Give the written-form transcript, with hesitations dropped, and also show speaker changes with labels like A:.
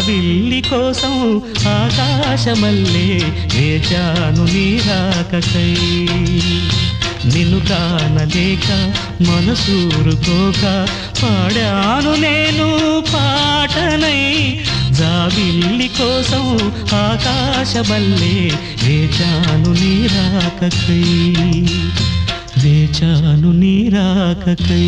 A: జాబిల్లి కోసం ఆకాశమల్లే వేచాను నీ రాకకై నిన్ను కానలేక మనసూరుకోక పాడాను నేను పాటనై జాబిల్లి కోసం ఆకాశమల్లే వేచాను నీ రాకకై వేచాను నీ రాకకై